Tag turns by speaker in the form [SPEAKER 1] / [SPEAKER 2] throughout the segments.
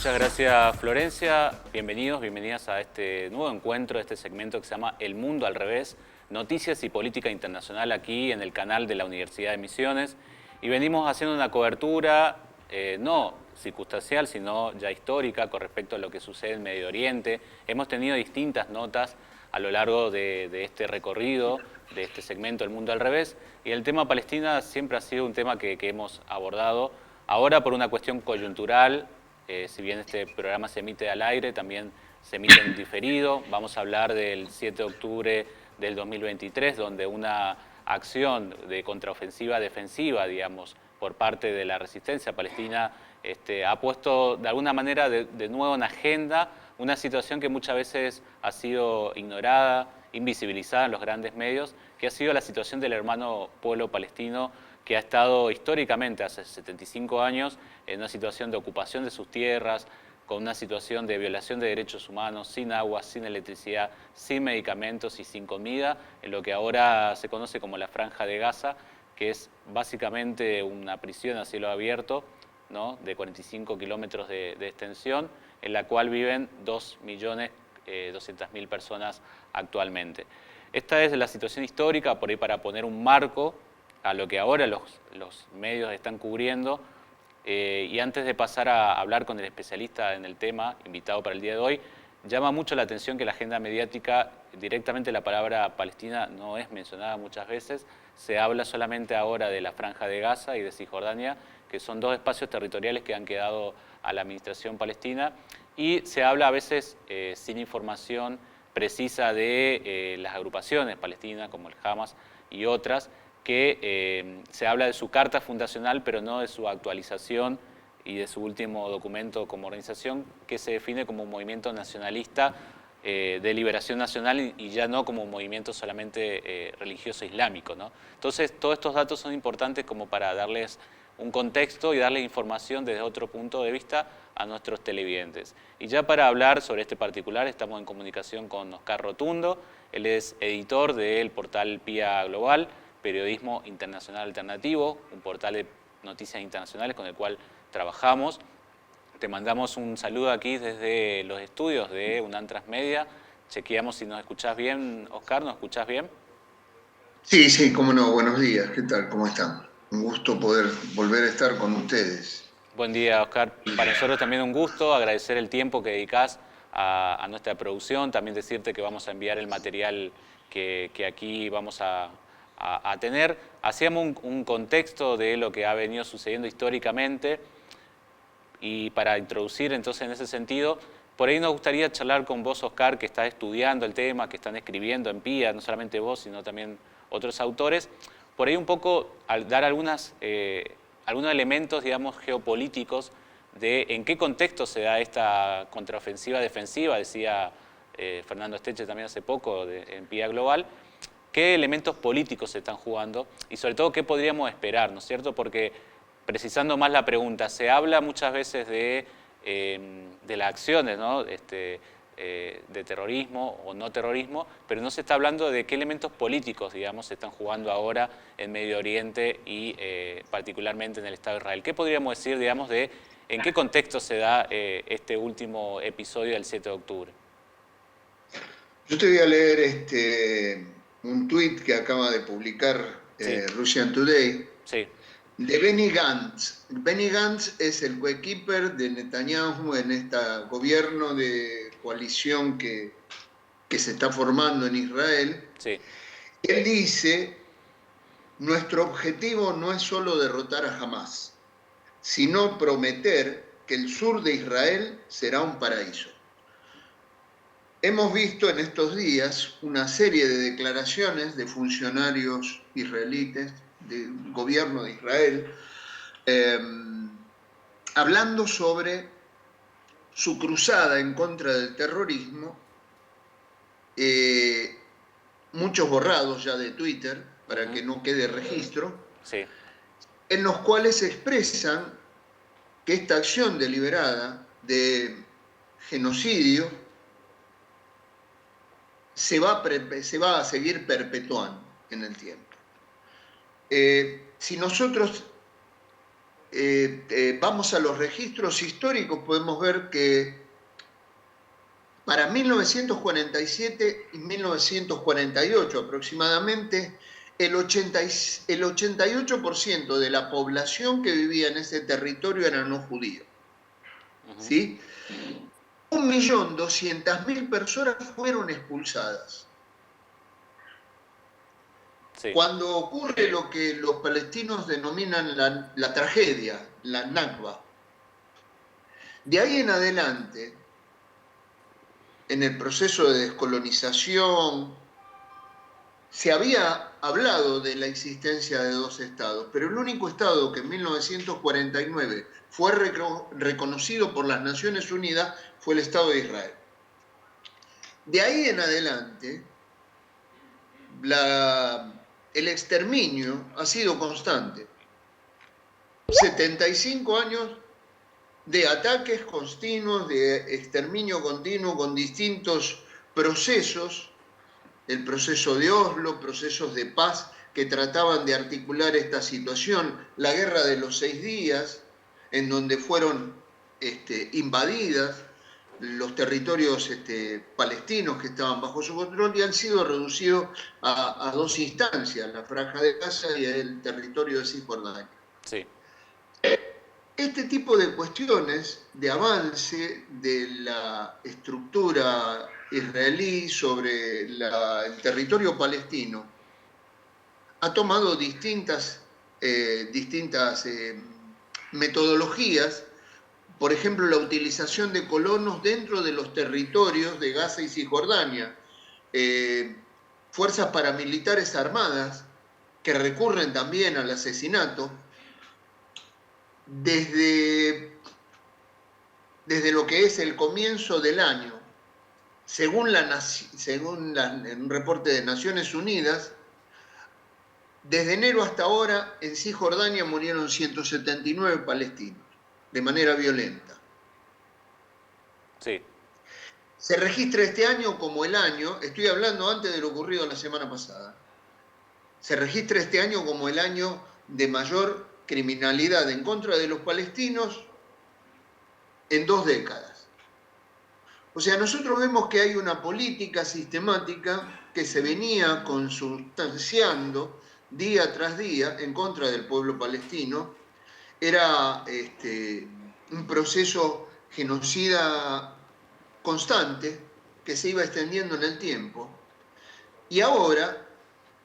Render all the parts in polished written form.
[SPEAKER 1] Muchas gracias, Florencia. Bienvenidos, bienvenidas a este nuevo encuentro, este segmento que se llama El Mundo al Revés, Noticias y Política Internacional aquí en el canal de la Universidad de Misiones. Y venimos haciendo una cobertura no circunstancial, sino ya histórica con respecto a lo que sucede en Medio Oriente. Hemos tenido distintas notas a lo largo de este recorrido, de este segmento El Mundo al Revés. Y el tema Palestina siempre ha sido un tema que hemos abordado. Ahora por una cuestión coyuntural, si bien este programa se emite al aire, también se emite en diferido. Vamos a hablar del 7 de octubre del 2023, donde una acción de contraofensiva defensiva, digamos, por parte de la resistencia palestina, ha puesto de alguna manera de nuevo en agenda una situación que muchas veces ha sido ignorada, invisibilizada en los grandes medios, que ha sido la situación del hermano pueblo palestino, que ha estado históricamente, hace 75 años, en una situación de ocupación de sus tierras, con una situación de violación de derechos humanos, sin agua, sin electricidad, sin medicamentos y sin comida, en lo que ahora se conoce como la Franja de Gaza, que es básicamente una prisión a cielo abierto, ¿no?, de 45 kilómetros de extensión, en la cual viven 2.200.000 personas actualmente. Esta es la situación histórica, por ahí para poner un marco a lo que ahora los medios están cubriendo. Y antes de pasar a hablar con el especialista en el tema, invitado para el día de hoy, llama mucho la atención que la agenda mediática, directamente la palabra Palestina no es mencionada muchas veces, se habla solamente ahora de la Franja de Gaza y de Cisjordania, que son dos espacios territoriales que han quedado a la administración palestina, y se habla a veces sin información precisa de las agrupaciones palestinas como el Hamas y otras, que se habla de su carta fundacional, pero no de su actualización y de su último documento como organización, que se define como un movimiento nacionalista de liberación nacional y ya no como un movimiento solamente religioso islámico, ¿no? Entonces, todos estos datos son importantes como para darles un contexto y darles información desde otro punto de vista a nuestros televidentes. Y ya para hablar sobre este particular, estamos en comunicación con Oscar Rotundo. Él es editor del portal PIA Global, Periodismo Internacional Alternativo, un portal de noticias internacionales con el cual trabajamos. Te mandamos un saludo aquí desde los estudios de UNAM Transmedia. Chequeamos si nos escuchás bien, Oscar, ¿nos escuchás bien?
[SPEAKER 2] Sí, sí, cómo no, buenos días, ¿qué tal? ¿Cómo están? Un gusto poder volver a estar con ustedes.
[SPEAKER 1] Buen día, Oscar. Para nosotros también un gusto, agradecer el tiempo que dedicás a nuestra producción, también decirte que vamos a enviar el material que aquí vamos a tener. Hacíamos un contexto de lo que ha venido sucediendo históricamente y para introducir entonces en ese sentido, por ahí nos gustaría charlar con vos, Oscar, que estás estudiando el tema, que están escribiendo en PIA, no solamente vos, sino también otros autores, por ahí un poco al dar algunos elementos, digamos, geopolíticos de en qué contexto se da esta contraofensiva defensiva, decía Fernando Esteche también hace poco en PIA Global, qué elementos políticos se están jugando y sobre todo qué podríamos esperar, ¿no es cierto? Porque precisando más la pregunta, se habla muchas veces de las acciones, ¿no?, de terrorismo o no terrorismo, pero no se está hablando de qué elementos políticos, digamos, se están jugando ahora en Medio Oriente y particularmente en el Estado de Israel. ¿Qué podríamos decir, digamos, de en qué contexto se da este último episodio del 7 de octubre?
[SPEAKER 2] Yo te voy a leer un tuit que acaba de publicar
[SPEAKER 1] Sí,
[SPEAKER 2] Russian Today
[SPEAKER 1] sí,
[SPEAKER 2] de Benny Gantz. Benny Gantz es el coequiper de Netanyahu en este gobierno de coalición que se está formando en Israel.
[SPEAKER 1] sí,
[SPEAKER 2] Él dice, nuestro objetivo no es solo derrotar a Hamas, sino prometer que el sur de Israel será un paraíso. Hemos visto en estos días una serie de declaraciones de funcionarios israelites, del gobierno de Israel, eh, hablando sobre su cruzada en contra del terrorismo, eh, muchos borrados ya de Twitter, para
[SPEAKER 1] ujú,
[SPEAKER 2] que no quede registro,
[SPEAKER 1] sí,
[SPEAKER 2] en los cuales expresan que esta acción deliberada de genocidio se va a seguir perpetuando en el tiempo. Si nosotros vamos a los registros históricos, podemos ver que para 1947 y 1948 aproximadamente, el 88% de la población que vivía en ese territorio era no judío. ¿Sí? 1.200.000 personas fueron expulsadas.
[SPEAKER 1] Sí.
[SPEAKER 2] Cuando ocurre lo que los palestinos denominan la tragedia, la Nakba, de ahí en adelante, en el proceso de descolonización, se había hablado de la existencia de dos estados, pero el único estado que en 1949 fue reconocido por las Naciones Unidas fue el Estado de Israel. De ahí en adelante, el exterminio ha sido constante. 75 años de ataques continuos, de exterminio continuo con distintos procesos, el proceso de Oslo, procesos de paz que trataban de articular esta situación, la guerra de los 6 días, en donde fueron invadidas los territorios palestinos que estaban bajo su control y han sido reducidos a dos instancias, la Franja de Gaza y el territorio de Cisjordania.
[SPEAKER 1] Sí.
[SPEAKER 2] Este tipo de cuestiones de avance de la estructura israelí sobre el territorio palestino ha tomado distintas metodologías, por ejemplo, la utilización de colonos dentro de los territorios de Gaza y Cisjordania, fuerzas paramilitares armadas que recurren también al asesinato, desde lo que es el comienzo del año, según un reporte de Naciones Unidas, desde enero hasta ahora en Cisjordania murieron 179 palestinos de manera violenta.
[SPEAKER 1] Sí.
[SPEAKER 2] Se registra este año como el año, estoy hablando antes de lo ocurrido la semana pasada, se registra este año como el año de mayor criminalidad en contra de los palestinos en 2 décadas. O sea, nosotros vemos que hay una política sistemática que se venía consustanciando día tras día en contra del pueblo palestino. Era un proceso genocida constante que se iba extendiendo en el tiempo. Y ahora,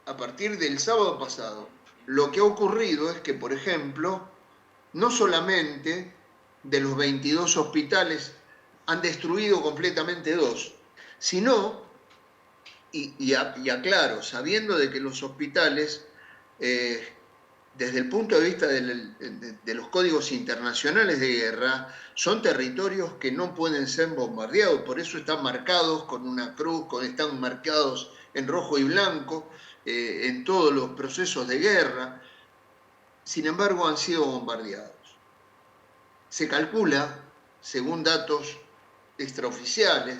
[SPEAKER 2] a partir del sábado pasado, lo que ha ocurrido es que, por ejemplo, no solamente de los 22 hospitales han destruido completamente 2, sino, y aclaro, sabiendo de que los hospitales, desde el punto de vista de los códigos internacionales de guerra, son territorios que no pueden ser bombardeados, por eso están marcados con una cruz, están marcados en rojo y blanco, en todos los procesos de guerra. Sin embargo, han sido bombardeados. Se calcula, según datos extraoficiales,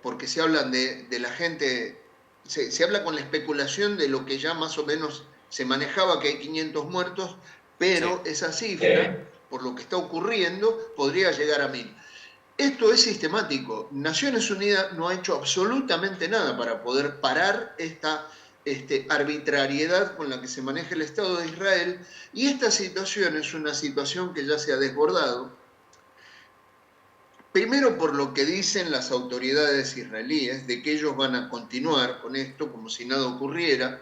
[SPEAKER 2] porque se hablan de la gente, se habla con la especulación de lo que ya más o menos se manejaba, que hay 500 muertos, pero sí, esa cifra, por lo que está ocurriendo, podría llegar a 1.000. Esto es sistemático. Naciones Unidas no ha hecho absolutamente nada para poder parar esta arbitrariedad con la que se maneja el Estado de Israel, y esta situación es una situación que ya se ha desbordado, primero por lo que dicen las autoridades israelíes, de que ellos van a continuar con esto como si nada ocurriera,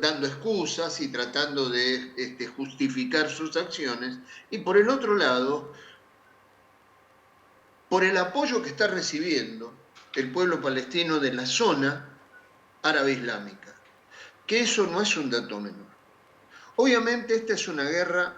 [SPEAKER 2] dando excusas y tratando de justificar sus acciones, y por el otro lado, por el apoyo que está recibiendo el pueblo palestino de la zona árabe islámica, que eso no es un dato menor. Obviamente esta es una guerra,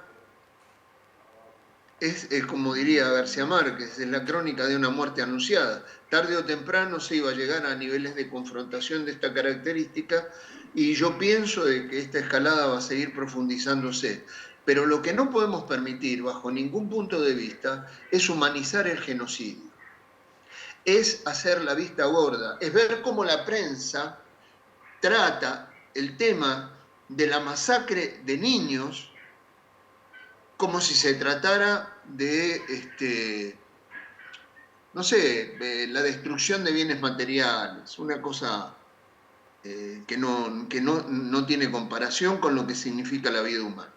[SPEAKER 2] es como diría García Márquez, es la crónica de una muerte anunciada. Tarde o temprano se iba a llegar a niveles de confrontación de esta característica, y yo pienso de que esta escalada va a seguir profundizándose. Pero lo que no podemos permitir, bajo ningún punto de vista, es humanizar el genocidio. Es hacer la vista gorda, es ver cómo la prensa trata el tema de la masacre de niños como si se tratara de, no sé, la destrucción de bienes materiales, una cosa que no tiene comparación con lo que significa la vida humana.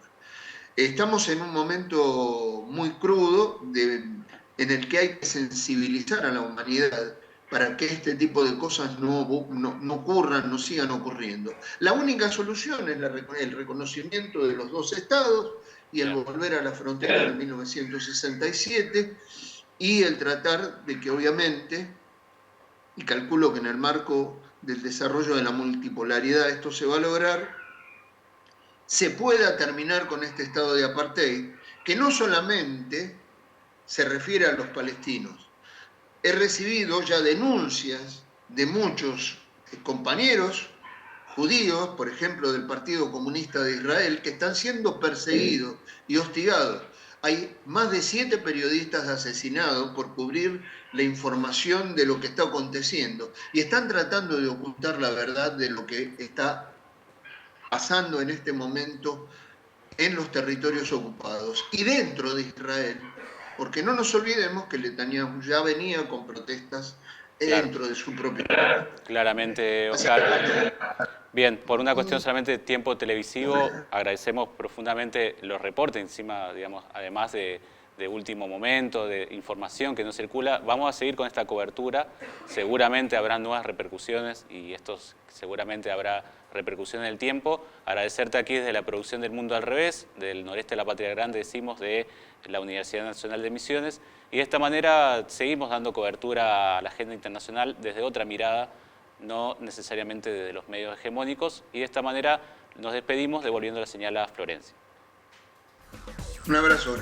[SPEAKER 2] Estamos en un momento muy crudo en el que hay que sensibilizar a la humanidad para que este tipo de cosas no ocurran, no sigan ocurriendo. La única solución es el reconocimiento de los dos estados y el volver a la frontera de 1967 y el tratar de que obviamente, y calculo que en el marco del desarrollo de la multipolaridad esto se va a lograr, se pueda terminar con este estado de apartheid, que no solamente se refiere a los palestinos. He recibido ya denuncias de muchos compañeros judíos, por ejemplo, del Partido Comunista de Israel, que están siendo perseguidos y hostigados. Hay más de 7 periodistas asesinados por cubrir la información de lo que está aconteciendo y están tratando de ocultar la verdad de lo que está pasando en este momento en los territorios ocupados y dentro de Israel, porque no nos olvidemos que Netanyahu ya venía con protestas dentro de su propio país.
[SPEAKER 1] Claramente, Oscar. Bien, por una cuestión solamente de tiempo televisivo, agradecemos profundamente los reportes encima, digamos, además de último momento, de información que no circula. Vamos a seguir con esta cobertura, seguramente habrá nuevas repercusiones y esto seguramente habrá repercusión en el tiempo. Agradecerte aquí desde la producción del Mundo al Revés, del Noreste de la Patria Grande, decimos, de la Universidad Nacional de Misiones, y de esta manera seguimos dando cobertura a la agenda internacional desde otra mirada, no necesariamente desde los medios hegemónicos, y de esta manera nos despedimos devolviendo la señal a Florencia.
[SPEAKER 2] Un abrazo.